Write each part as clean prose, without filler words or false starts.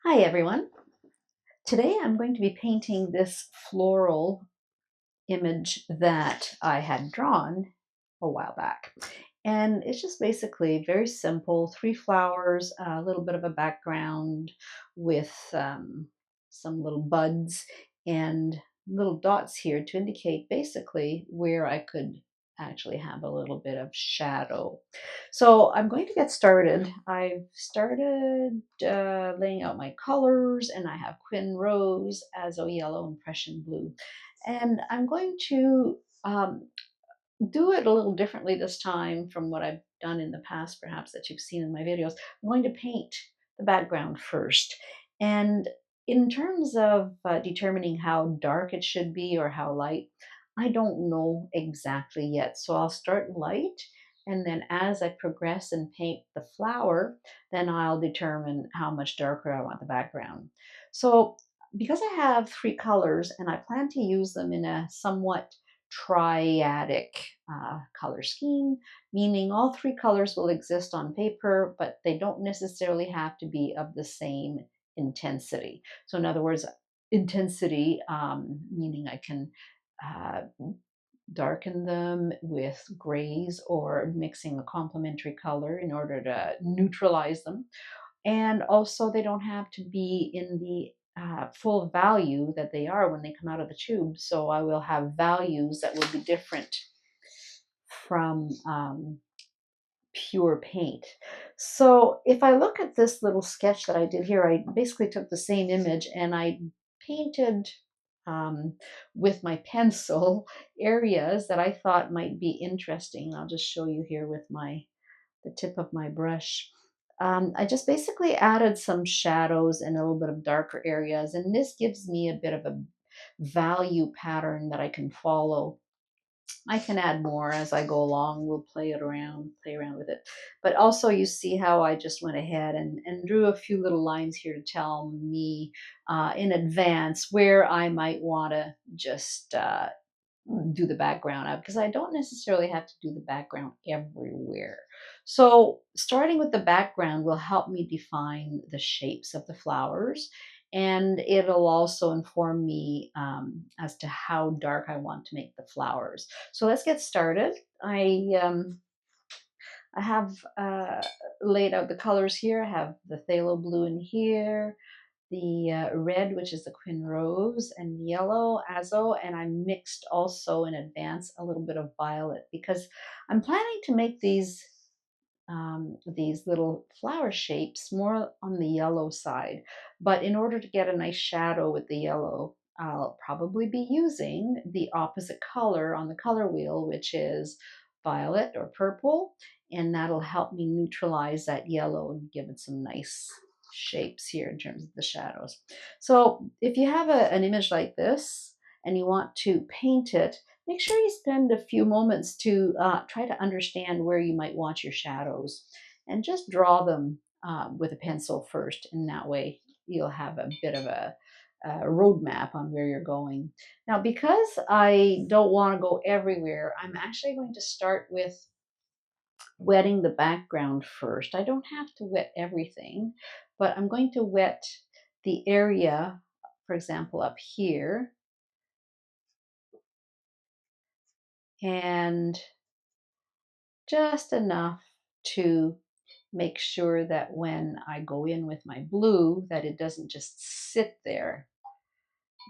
Hi everyone. Today I'm going to be painting this floral image that I had drawn a while back. And it's just basically very simple, three flowers, a little bit of a background with some little buds and little dots here to indicate basically where I could actually have a little bit of shadow. So I'm going to get started. I've started laying out my colors, and I have Quin Rose, Azo Yellow, and Prussian Blue. And I'm going to do it a little differently this time from what I've done in the past, perhaps that you've seen in my videos. I'm going to paint the background first. And in terms of determining how dark it should be or how light, I don't know exactly yet. So I'll start light, and then as I progress and paint the flower, then I'll determine how much darker I want the background. So because I have three colors and I plan to use them in a somewhat triadic color scheme, meaning all three colors will exist on paper, but they don't necessarily have to be of the same intensity. So in other words, intensity, meaning I can uh, darken them with grays or mixing a complementary color in order to neutralize them. And also they don't have to be in the full value that they are when they come out of the tube. So I will have values that will be different from pure paint. So if I look at this little sketch that I did here, I basically took the same image and I painted um, with my pencil areas that I thought might be interesting. I'll just show you here with the tip of my brush. I just basically added some shadows and a little bit of darker areas, and this gives me a bit of a value pattern that I can follow. I can add more as I go along. We'll play around with it. But also you see how I just went ahead and drew a few little lines here to tell me in advance where I might want to just do the background up, because I don't necessarily have to do the background everywhere. So starting with the background will help me define the shapes of the flowers, and it'll also inform me as to how dark I want to make the flowers. So let's get started. I have laid out the colors here. I have the phthalo blue in here, the red, which is the Quin Rose, and yellow Azo, and I mixed also in advance a little bit of violet because I'm planning to make these little flower shapes more on the yellow side. But in order to get a nice shadow with the yellow, I'll probably be using the opposite color on the color wheel, which is violet or purple, and that'll help me neutralize that yellow and give it some nice shapes here in terms of the shadows. So if you have an image like this and you want to paint it, make sure you spend a few moments to try to understand where you might want your shadows, and just draw them with a pencil first. And that way you'll have a bit of a roadmap on where you're going. Now, because I don't want to go everywhere, I'm actually going to start with wetting the background first. I don't have to wet everything, but I'm going to wet the area, for example, up here, and just enough to make sure that when I go in with my blue, that it doesn't just sit there.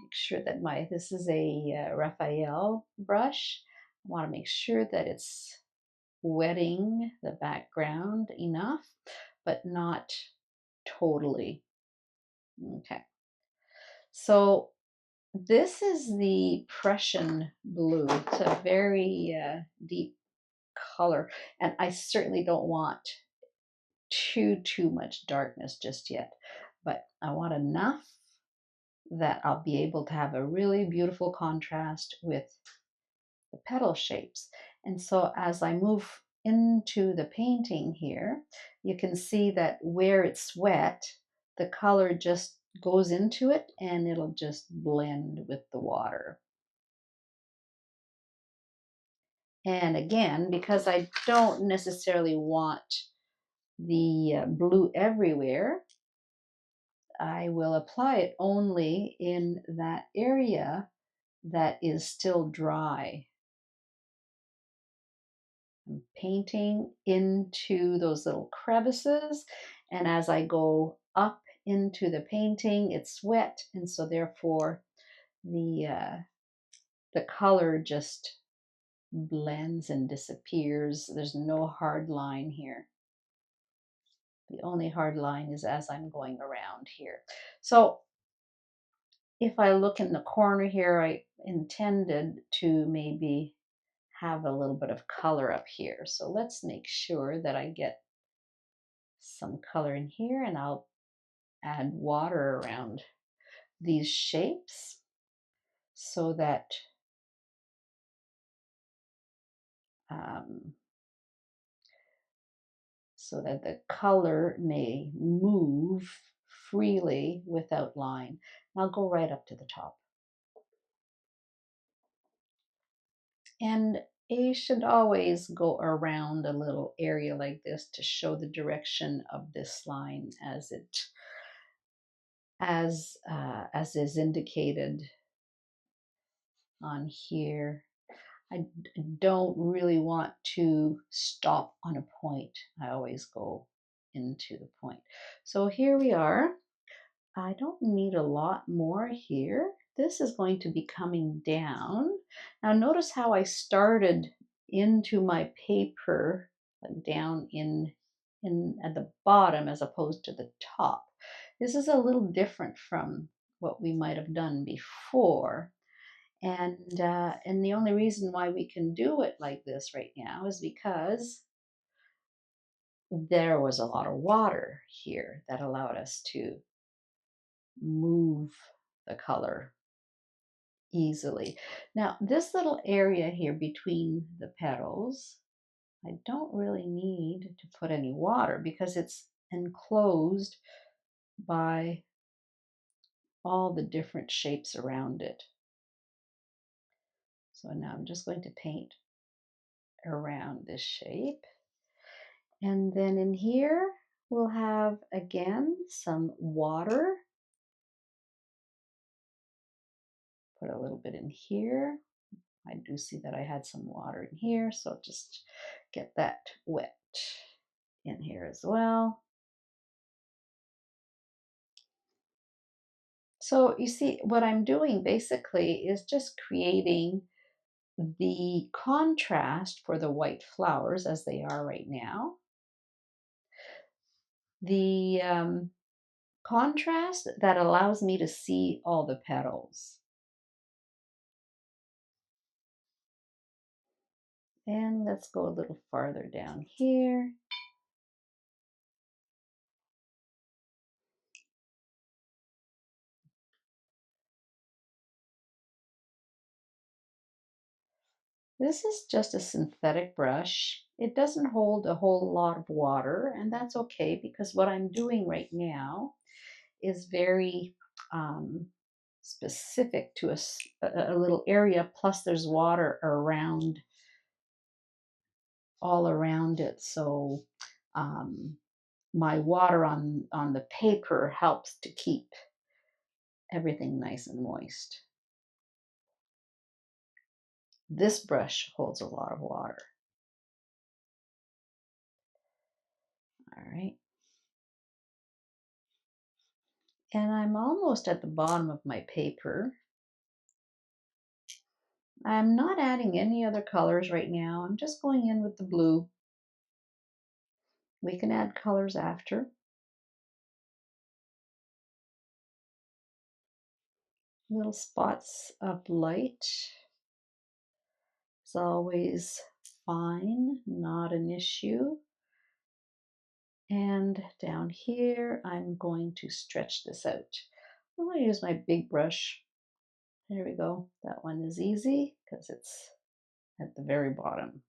Make sure that this is a Raphael brush. I want to make sure that it's wetting the background enough, but not totally. Okay. So this is the Prussian Blue. It's a very deep color, and I certainly don't want too much darkness just yet, but I want enough that I'll be able to have a really beautiful contrast with the petal shapes. And so as I move into the painting here, you can see that where it's wet, the color just goes into it and it'll just blend with the water. And again, because I don't necessarily want the blue everywhere, I will apply it only in that area that is still dry. I'm painting into those little crevices, and as I go up into the painting, it's wet, and so therefore the color just blends and disappears. There's no hard line here. The only hard line is as I'm going around here. So if I look in the corner here, I intended to maybe have a little bit of color up here. So let's make sure that I get some color in here, and I'll add water around these shapes so that um, the color may move freely without line. I'll go right up to the top. And you should always go around a little area like this to show the direction of this line as is indicated on here. I don't really want to stop on a point. I always go into the point. So here we are. I don't need a lot more here. This is going to be coming down. Now notice how I started into my paper, like down in at the bottom as opposed to the top. This is a little different from what we might have done before. And the only reason why we can do it like this right now is because there was a lot of water here that allowed us to move the color easily. Now, this little area here between the petals, I don't really need to put any water because it's enclosed by all the different shapes around it. So now I'm just going to paint around this shape. And then in here, we'll have again some water. Put a little bit in here. I do see that I had some water in here, so just get that wet in here as well. So you see what I'm doing basically is just creating the contrast for the white flowers as they are right now. The contrast that allows me to see all the petals. And let's go a little farther down here. This is just a synthetic brush. It doesn't hold a whole lot of water, and that's okay because what I'm doing right now is very specific to a little area, plus there's water around, all around it. So my water on the paper helps to keep everything nice and moist. This brush holds a lot of water. All right. And I'm almost at the bottom of my paper. I'm not adding any other colors right now. I'm just going in with the blue. We can add colors after. Little spots of light is always fine, not an issue. And down here, I'm going to stretch this out. I'm going to use my big brush. There we go. That one is easy because it's at the very bottom.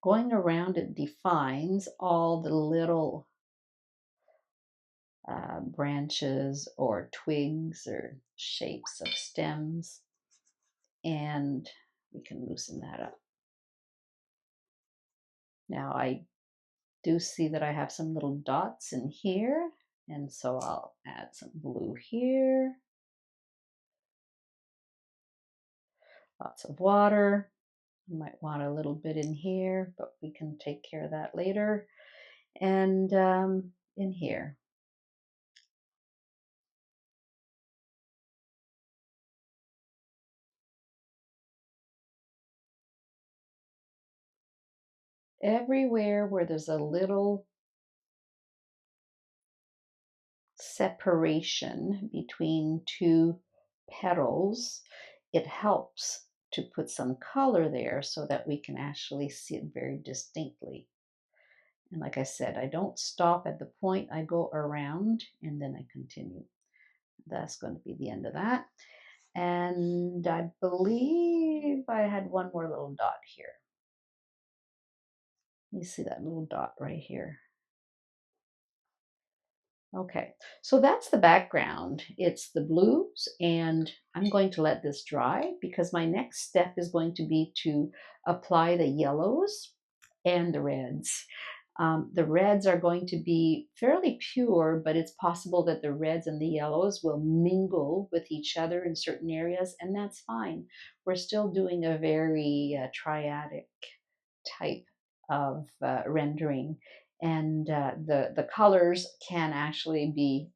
Going around it defines all the little branches or twigs or shapes of stems, and we can loosen that up. Now I do see that I have some little dots in here, and so I'll add some blue here. Lots of water. You might want a little bit in here, but we can take care of that later. And in here. Everywhere where there's a little separation between two petals, it helps to put some color there so that we can actually see it very distinctly. And like I said, I don't stop at the point, I go around and then I continue. That's going to be the end of that. And I believe I had one more little dot here. You see that little dot right here. Okay, so that's the background. It's the blues, and I'm going to let this dry because my next step is going to be to apply the yellows and the reds. The reds are going to be fairly pure, but it's possible that the reds and the yellows will mingle with each other in certain areas, and that's fine. We're still doing a very triadic type of rendering, and the colors can actually be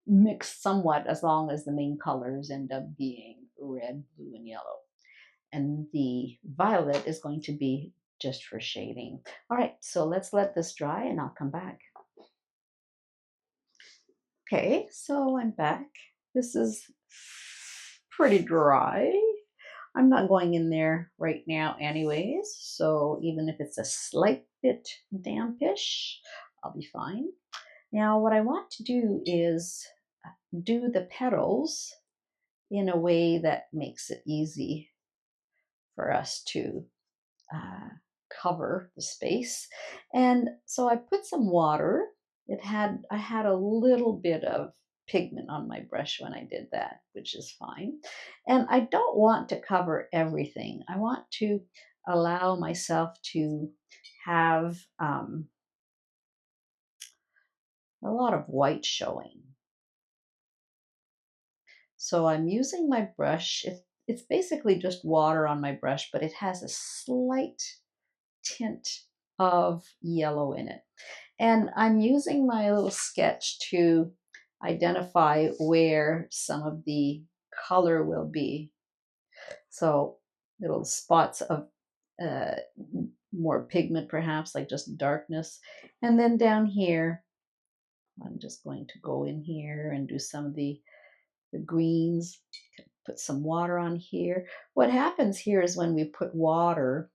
mixed somewhat as long as the main colors end up being red, blue, and yellow. And the violet is going to be just for shading. All right, so let's let this dry and I'll come back. Okay, so I'm back. This is pretty dry. I'm not going in there right now anyways, so even if it's a slight bit dampish, I'll be fine. Now what I want to do is do the petals in a way that makes it easy for us to uh, cover the space. And so I put some water. I had a little bit of pigment on my brush when I did that, which is fine. And I don't want to cover everything. I want to allow myself to have a lot of white showing. So I'm using my brush. It's basically just water on my brush, but it has a slight tint of yellow in it. And I'm using my little sketch to identify where some of the color will be. So little spots of uh, more pigment perhaps, like just darkness. And then down here, I'm just going to go in here and do some of the greens, put some water on here. What happens here is when we put water,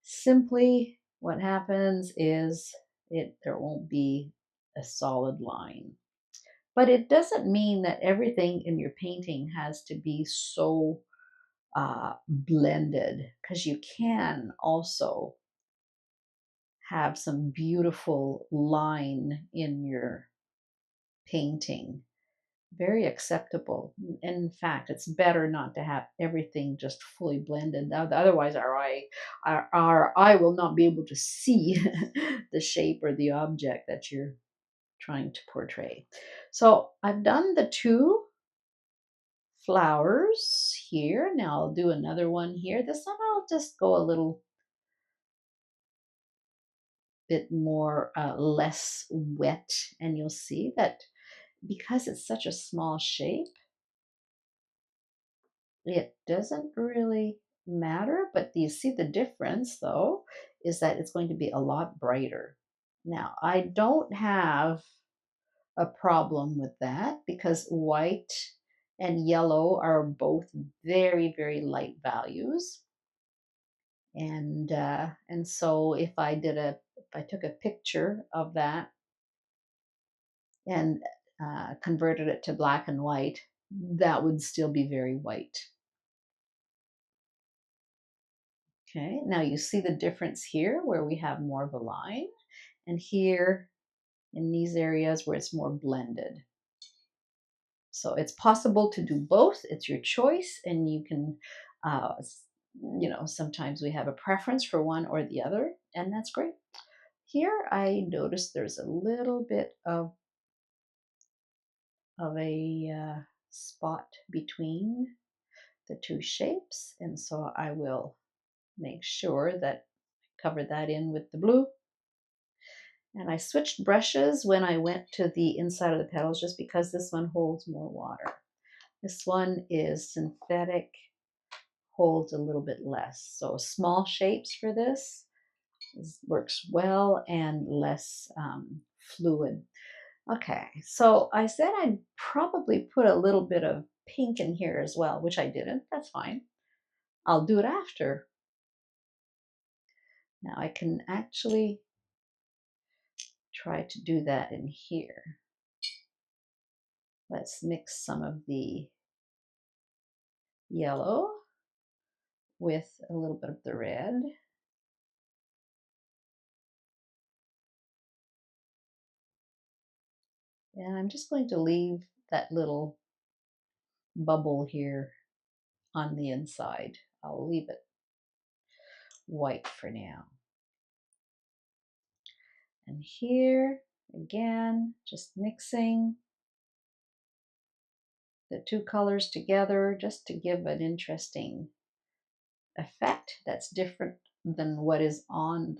simply what happens is there won't be a solid line. But it doesn't mean that everything in your painting has to be so blended, because you can also have some beautiful line in your painting. Very acceptable. In fact, it's better not to have everything just fully blended. Otherwise, our eye will not be able to see the shape or the object that you're trying to portray. So I've done the two flowers here. Now I'll do another one here. This one I'll just go a little bit more less wet, and you'll see that because it's such a small shape, it doesn't really matter. But you see the difference though is that it's going to be a lot brighter. Now I don't have a problem with that because white and yellow are both very, very light values. And so if I took a picture of that and converted it to black and white, that would still be very white. Okay, now you see the difference here where we have more of a line, and here in these areas where it's more blended. So it's possible to do both. It's your choice, and you can, sometimes we have a preference for one or the other, and that's great. here I noticed there's a little bit of a spot between the two shapes, and so I will make sure that I cover that in with the blue. And I switched brushes when I went to the inside of the petals just because this one holds more water. This one is synthetic, holds a little bit less. So small shapes for this works well and less fluid. Okay, so I said I'd probably put a little bit of pink in here as well, which I didn't. That's fine. I'll do it after. Now I can actually try to do that in here. Let's mix some of the yellow with a little bit of the red. And I'm just going to leave that little bubble here on the inside. I'll leave it white for now. And here, again, just mixing the two colors together just to give an interesting effect that's different than what is on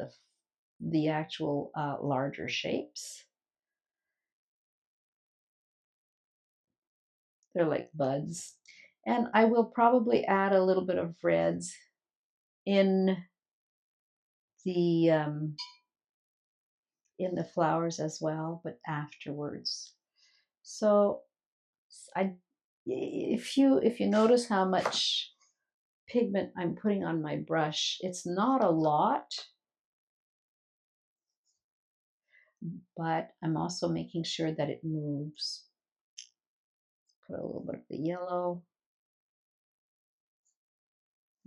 the actual larger shapes. They're like buds. And I will probably add a little bit of reds in the flowers as well, but afterwards. So if you notice how much pigment I'm putting on my brush, it's not a lot, but I'm also making sure that it moves. Put a little bit of the yellow.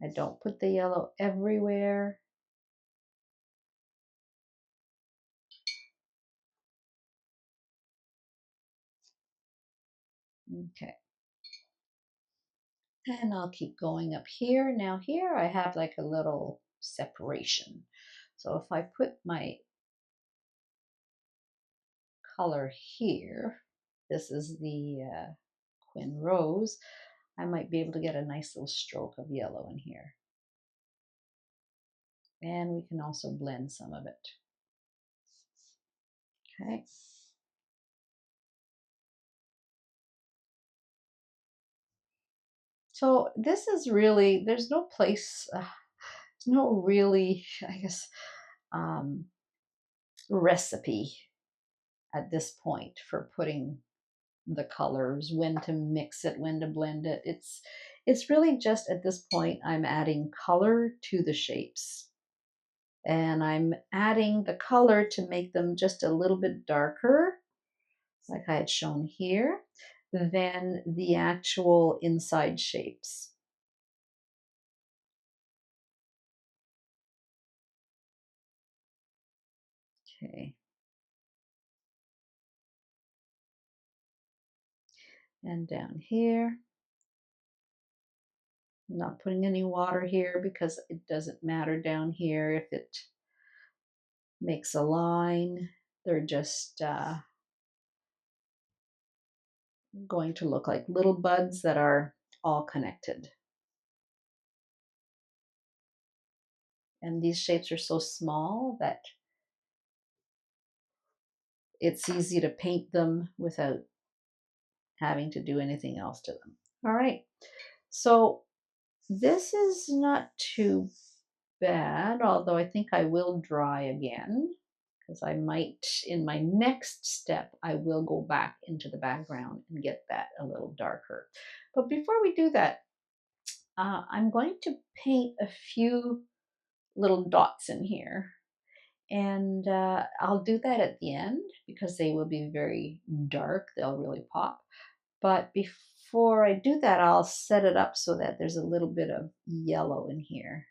I don't put the yellow everywhere. Okay. And I'll keep going up here. Now here I have like a little separation. So if I put my color here, this is the Quin Rose, I might be able to get a nice little stroke of yellow in here. And we can also blend some of it. Okay. So this is really, there's no place, there's no really, I guess, recipe at this point for putting the colors, when to mix it, when to blend it. It's really just at this point I'm adding color to the shapes. And I'm adding the color to make them just a little bit darker, like I had shown here, than the actual inside shapes. Okay. And down here, I'm not putting any water here because it doesn't matter down here if it makes a line. They're just going to look like little buds that are all connected. And these shapes are so small that it's easy to paint them without having to do anything else to them. All right, so this is not too bad, although I think I will dry again, because I might, in my next step, I will go back into the background and get that a little darker. But before we do that, I'm going to paint a few little dots in here. And I'll do that at the end because they will be very dark. They'll really pop. But before I do that, I'll set it up so that there's a little bit of yellow in here.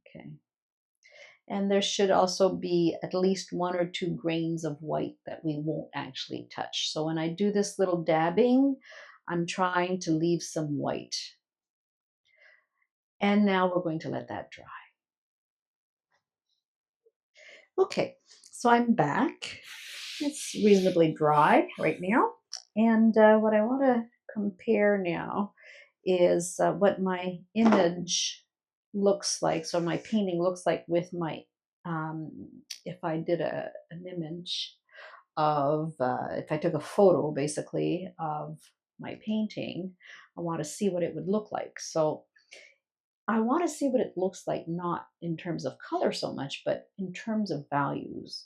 Okay. And there should also be at least 1 or 2 grains of white that we won't actually touch. So when I do this little dabbing, I'm trying to leave some white. And now we're going to let that dry. Okay, so I'm back. It's reasonably dry right now. And what I want to compare now is what my image looks like. So my painting looks like with my, if I did an image of, if I took a photo basically of my painting, I want to see what it would look like. So I want to see what it looks like, not in terms of color so much, but in terms of values.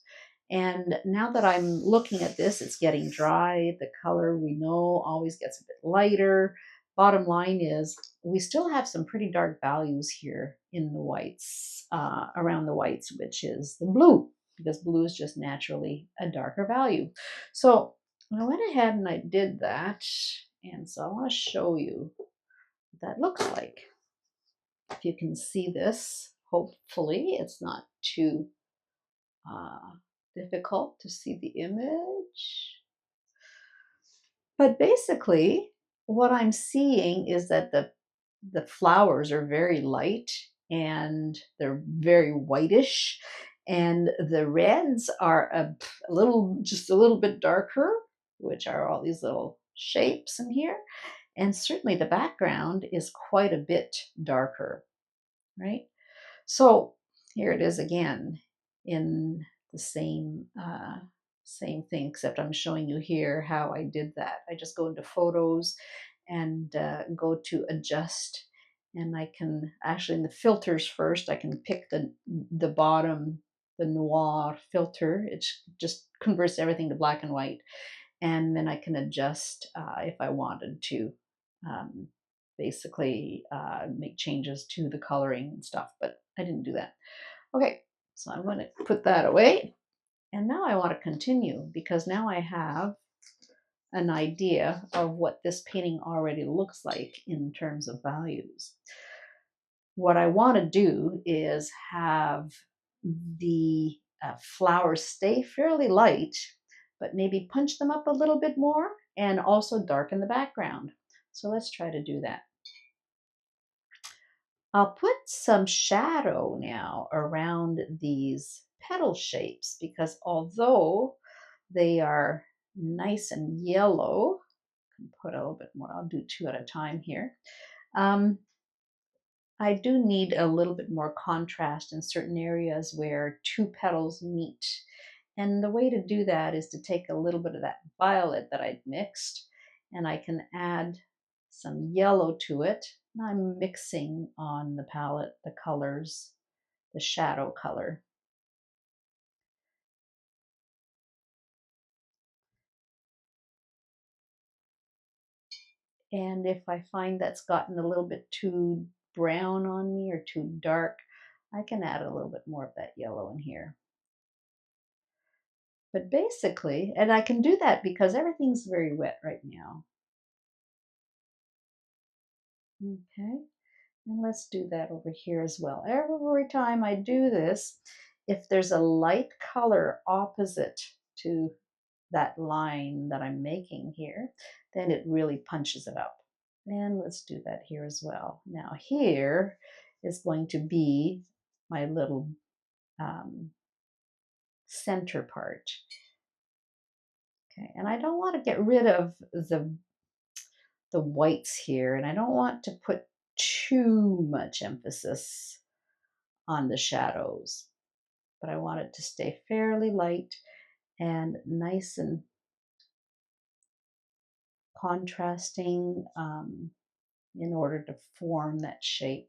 And now that I'm looking at this, it's getting dry. The color we know always gets a bit lighter. Bottom line is we still have some pretty dark values here in the whites, around the whites, which is the blue, because blue is just naturally a darker value. So I went ahead and I did that. And so I want to show you what that looks like. If you can see this, hopefully it's not too uh, difficult to see the image. But basically, what I'm seeing is that the flowers are very light and they're very whitish, and the reds are a little, just a little bit darker, which are all these little shapes in here. And certainly the background is quite a bit darker, right? So here it is again in the same thing, except I'm showing you here how I did that. I just go into photos and go to adjust, and I can actually, in the filters first, I can pick the bottom, the noir filter. It just converts everything to black and white, and then I can adjust if I wanted to. Um, Basically make changes to the coloring and stuff, but I didn't do that. Okay, so I'm going to put that away. And now I want to continue, because now I have an idea of what this painting already looks like in terms of values. What I want to do is have the flowers stay fairly light, but maybe punch them up a little bit more and also darken the background. So let's try to do that. I'll put some shadow now around these petal shapes, because although they are nice and yellow, I can put a little bit more, I'll do two at a time here. I do need a little bit more contrast in certain areas where two petals meet. And the way to do that is to take a little bit of that violet that I'd mixed, and I can add some yellow to it. I'm mixing on the palette the colors, the shadow color. And if I find that's gotten a little bit too brown on me or too dark, I can add a little bit more of that yellow in here. But basically, and I can do that because everything's very wet right now. Okay, and let's do that over here as well. Every time I do this, if there's a light color opposite to that line that I'm making here, then it really punches it up. And let's do that here as well. Now here is going to be my little center part. Okay, and I don't want to get rid of the whites here, and I don't want to put too much emphasis on the shadows, but I want it to stay fairly light and nice and contrasting in order to form that shape.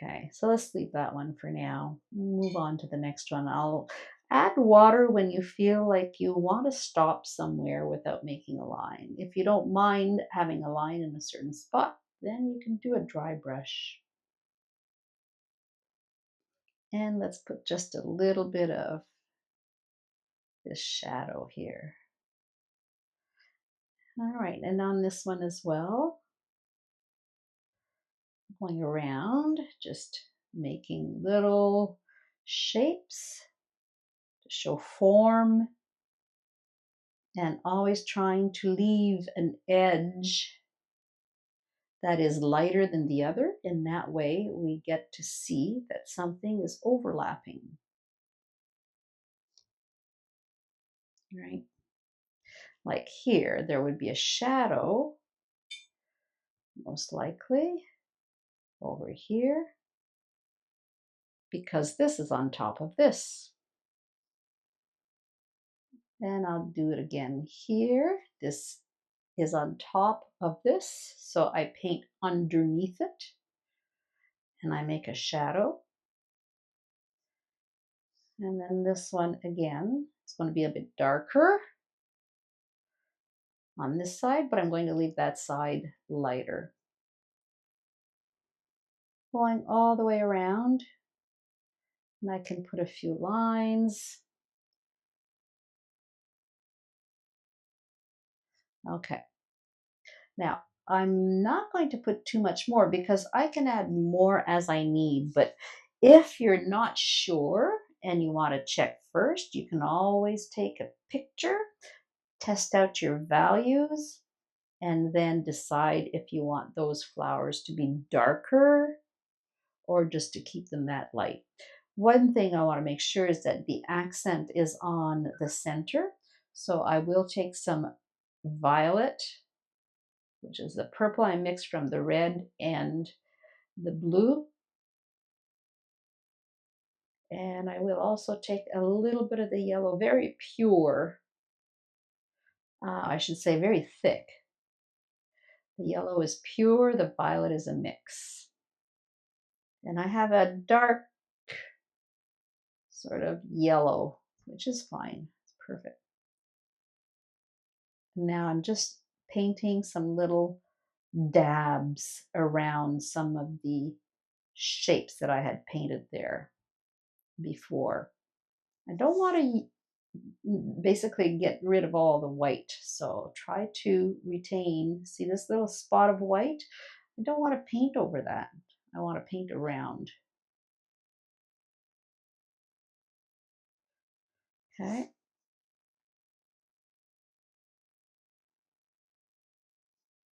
Okay, so let's leave that one for now. Move on to the next one. I'll add water when you feel like you want to stop somewhere without making a line. If you don't mind having a line in a certain spot, then you can do a dry brush. And let's put just a little bit of this shadow here. All right, and on this one as well, going around, just making little shapes to show form, and always trying to leave an edge that is lighter than the other. In that way, we get to see that something is overlapping, right? Like here, there would be a shadow, most likely, over here, because this is on top of this. And I'll do it again here. This is on top of this, so I paint underneath it, and I make a shadow. And then this one again, it's going to be a bit darker on this side, but I'm going to leave that side lighter. Going all the way around, and I can put a few lines. Okay. Now, I'm not going to put too much more because I can add more as I need, but if you're not sure and you want to check first, you can always take a picture, test out your values, and then decide if you want those flowers to be darker or just to keep them that light. One thing I want to make sure is that the accent is on the center. So I will take some violet, which is the purple I mixed from the red and the blue. And I will also take a little bit of the yellow, very pure, I should say very thick. The yellow is pure, the violet is a mix. And I have a dark sort of yellow, which is fine. It's perfect. Now I'm just painting some little dabs around some of the shapes that I had painted there before. I don't want to basically get rid of all the white, so try to retain, see this little spot of white? I don't want to paint over that. I want to paint around. Okay.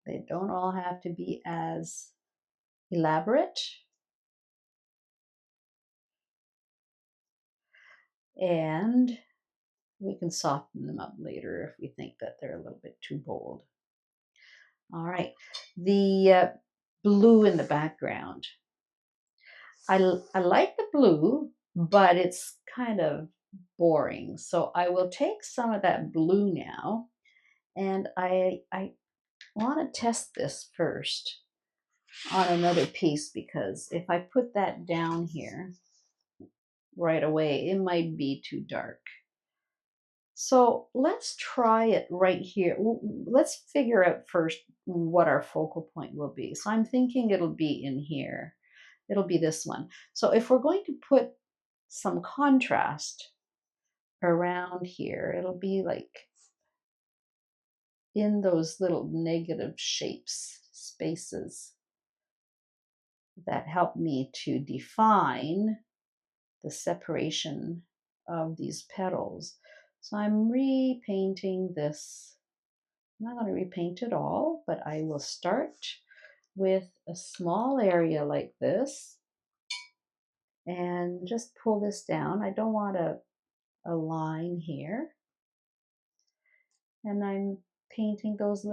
They don't all have to be as elaborate. And we can soften them up later if we think that they're a little bit too bold. All right, the blue in the background. I like the blue, but it's kind of boring. So I will take some of that blue now, and I want to test this first on another piece, because if I put that down here right away, it might be too dark. So let's try it right here. Let's figure out first what our focal point will be. So I'm thinking it'll be in here. It'll be this one. So if we're going to put some contrast around here, it'll be like in those little negative shapes, spaces that help me to define the separation of these petals. So I'm repainting this. I'm not going to repaint it all, but I will start with a small area like this and just pull this down. I don't want a line here. And I'm painting those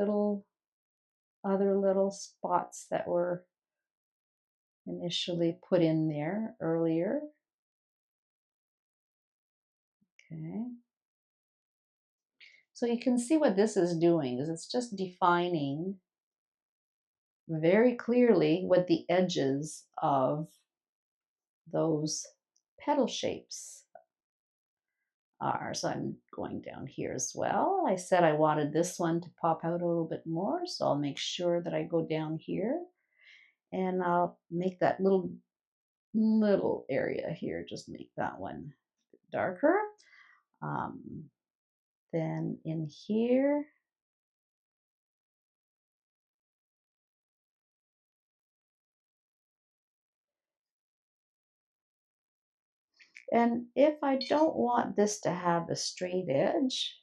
other little spots that were initially put in there earlier. Okay. So you can see what this is doing is it's just defining very clearly what the edges of those petal shapes are. So I'm going down here as well. I said I wanted this one to pop out a little bit more, so I'll make sure that I go down here and I'll make that little area here, just make that one darker. Then in here, and if I don't want this to have a straight edge,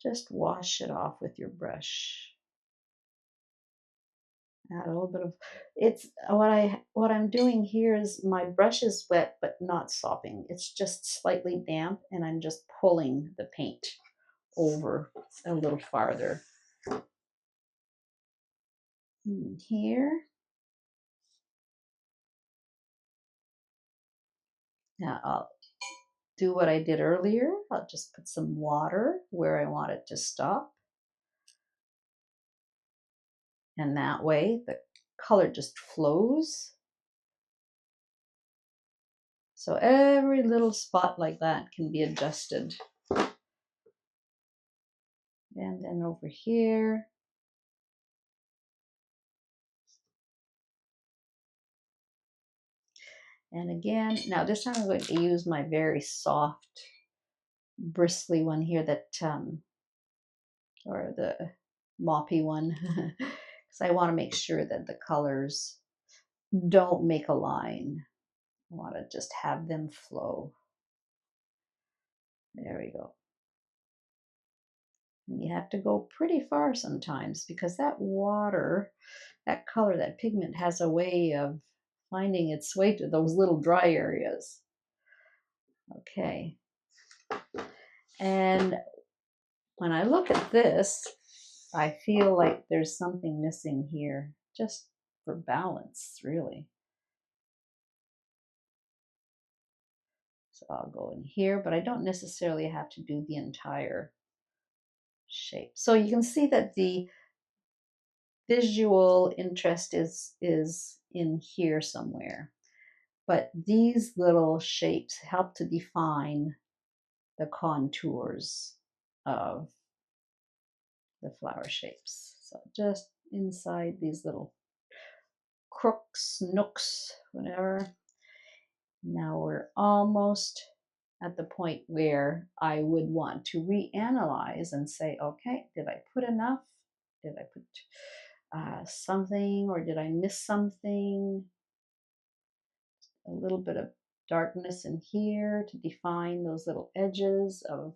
just wash it off with your brush. Add a little bit of it's what I'm doing here is my brush is wet but not sopping. It's just slightly damp and I'm just pulling the paint over a little farther. Here. Now I'll do what I did earlier. I'll just put some water where I want it to stop. And that way the color just flows. So every little spot like that can be adjusted. And then over here. And again, now this time I'm going to use my very soft, bristly one here that, or the moppy one, because I want to make sure that the colors don't make a line. I want to just have them flow. There we go. And you have to go pretty far sometimes because that water, that color, that pigment has a way of finding its way to those little dry areas. Okay. And when I look at this, I feel like there's something missing here, just for balance, really. So I'll go in here, but I don't necessarily have to do the entire shape. So you can see that the visual interest is in here somewhere. But these little shapes help to define the contours of the flower shapes. So just inside these little crooks, nooks, whatever. Now we're almost at the point where I would want to reanalyze and say, okay, did I put enough? Did I put something, or did I miss something? A little bit of darkness in here to define those little edges of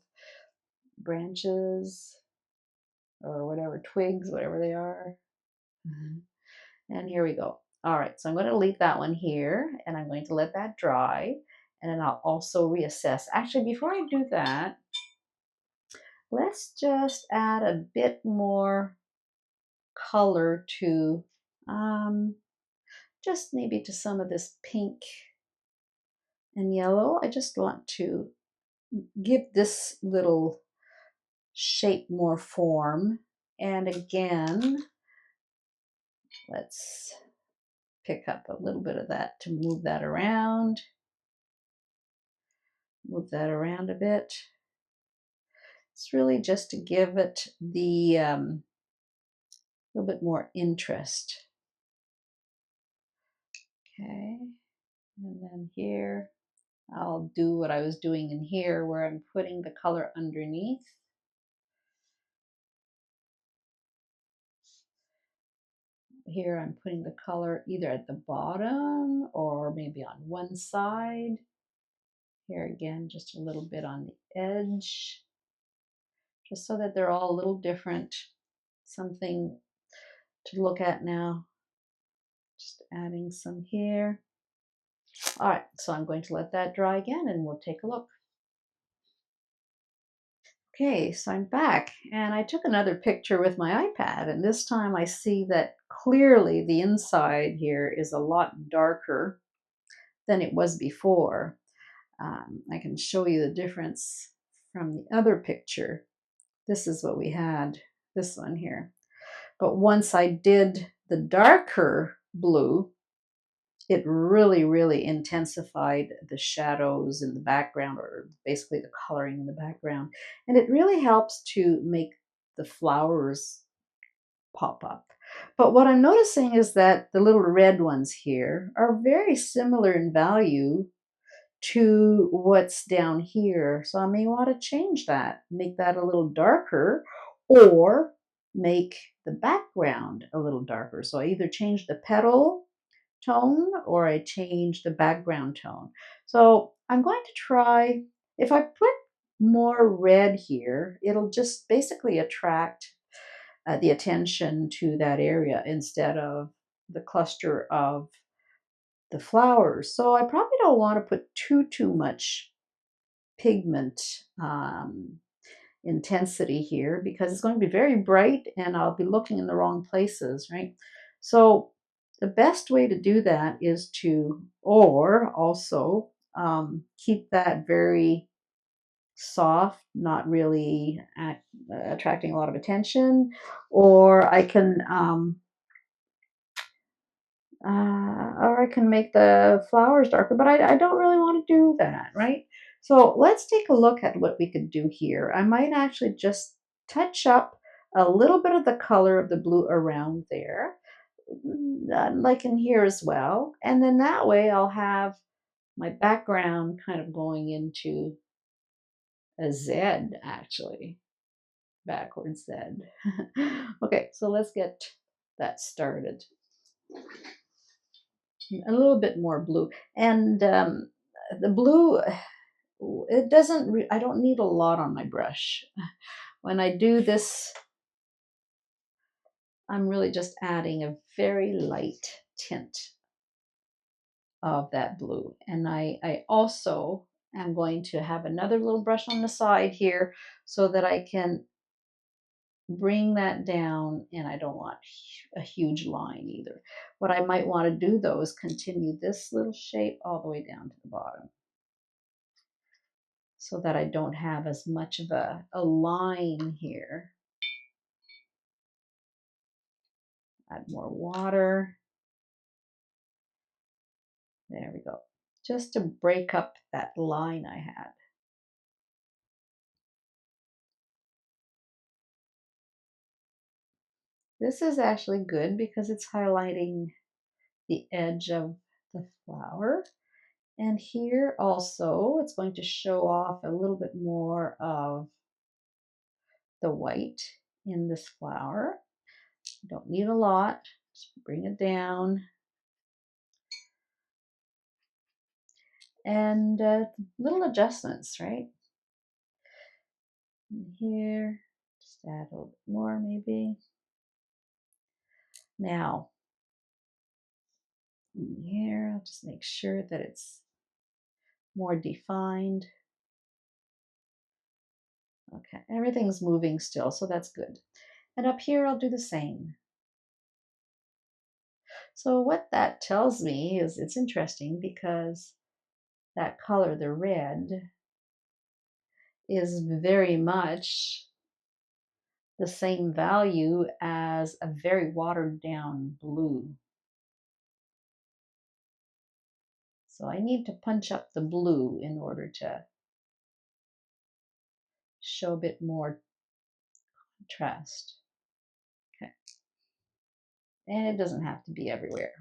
branches or whatever, twigs, whatever they are. And here we go. All right, so I'm going to leave that one here and I'm going to let that dry, and then I'll also reassess. Actually, before I do that, let's just add a bit more color to, just maybe to some of this pink and yellow. I just want to give this little shape more form. And again, let's pick up a little bit of that to move that around. Move that around a bit. It's really just to give it the little bit more interest. Okay, and then here, I'll do what I was doing in here where I'm putting the color underneath. Here I'm putting the color either at the bottom or maybe on one side. Here again, just a little bit on the edge, just so that they're all a little different. Something to look at now. Just adding some here. All right, so I'm going to let that dry again and we'll take a look. Okay, so I'm back and I took another picture with my iPad, and this time I see that clearly the inside here is a lot darker than it was before. I can show you the difference from the other picture. This is what we had, this one here. But once I did the darker blue, it really, really intensified the shadows in the background, or basically the coloring in the background. And it really helps to make the flowers pop up. But what I'm noticing is that the little red ones here are very similar in value to what's down here. So I may want to change that, make that a little darker, or make the background a little darker. So I either change the petal tone or I change the background tone. So I'm going to try, if I put more red here, it'll just basically attract the attention to that area instead of the cluster of the flowers. So I probably don't want to put too much pigment intensity here because it's going to be very bright and I'll be looking in the wrong places, right? So the best way to do that is to, or also keep that very soft, not really attracting a lot of attention, or or I can make the flowers darker, but I don't really want to do that, right? So let's take a look at what we could do here. I might actually just touch up a little bit of the color of the blue around there, like in here as well. And then that way I'll have my background kind of going into a Z actually, backwards Z. Okay, so let's get that started. A little bit more blue. And the blue, it doesn't, I don't need a lot on my brush. When I do this, I'm really just adding a very light tint of that blue. And I also am going to have another little brush on the side here so that I can bring that down, and I don't want a huge line either. What I might want to do though is continue this little shape all the way down to the bottom so that I don't have as much of a line here. Add more water. There we go. Just to break up that line I had. This is actually good because it's highlighting the edge of the flower. And here also, it's going to show off a little bit more of the white in this flower. Don't need a lot, just bring it down. And little adjustments, right? And here, just add a little bit more maybe. Now, here, I'll just make sure that it's more defined. Okay, everything's moving still, so that's good. And up here, I'll do the same. So what that tells me is it's interesting because that color, the red, is very much the same value as a very watered down blue. So I need to punch up the blue in order to show a bit more contrast. Okay. And it doesn't have to be everywhere.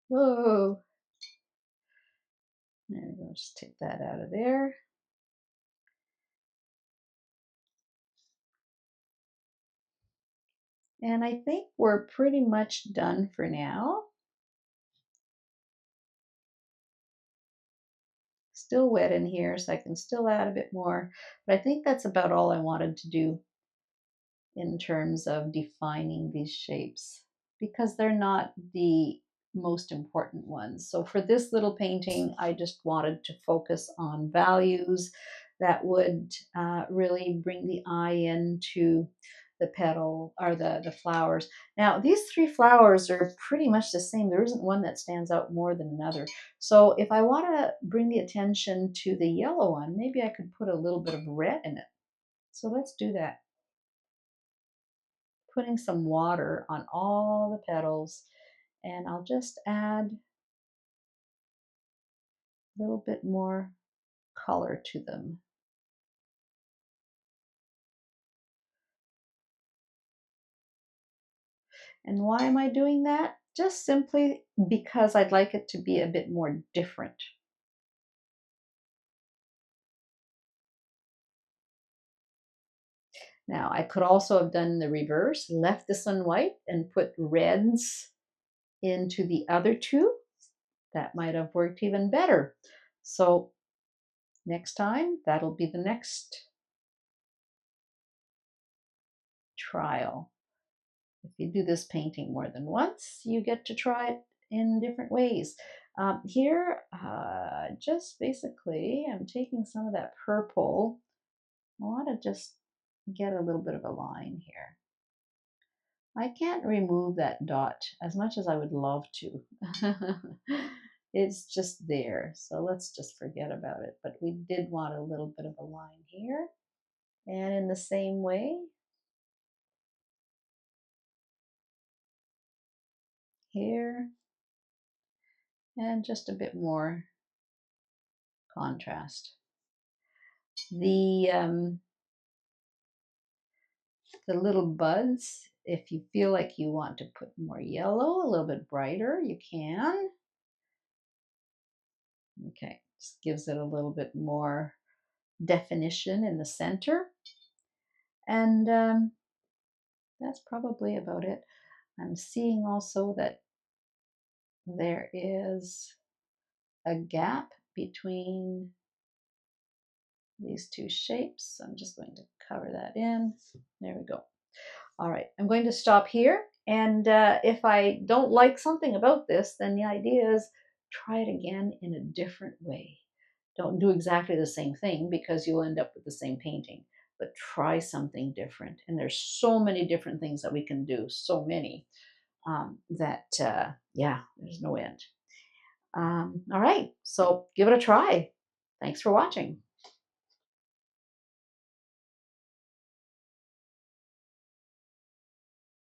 Whoa. There we go. Just take that out of there. And I think we're pretty much done for now. Still wet in here, so I can still add a bit more. But I think that's about all I wanted to do in terms of defining these shapes because they're not the most important ones. So for this little painting, I just wanted to focus on values that would really bring the eye into the petal or the flowers. Now these three flowers are pretty much the same. There isn't one that stands out more than another. So if I want to bring the attention to the yellow one, maybe I could put a little bit of red in it. So let's do that. Putting some water on all the petals, and I'll just add a little bit more color to them. And why am I doing that? Just simply because I'd like it to be a bit more different. Now, I could also have done the reverse, left this one white and put reds into the other two. That might have worked even better. So Next time, that'll be the next trial. If you do this painting more than once, you get to try it in different ways. Here, just basically, I'm taking some of that purple. I want to just get a little bit of a line here. I can't remove that dot as much as I would love to. It's just there, so let's just forget about it. But we did want a little bit of a line here. And in the same way, here, and just a bit more contrast. The little buds, if you feel like you want to put more yellow, a little bit brighter, you can. Okay, just gives it a little bit more definition in the center. And that's probably about it. I'm seeing also that there is a gap between these two shapes. I'm just going to cover that in. There we go. All right, I'm going to stop here. And if I don't like something about this, then the idea is try it again in a different way. Don't do exactly the same thing because you'll end up with the same painting, but try something different. And there's so many different things that we can do, so many, yeah, there's no end. All right, so give it a try. Thanks for watching.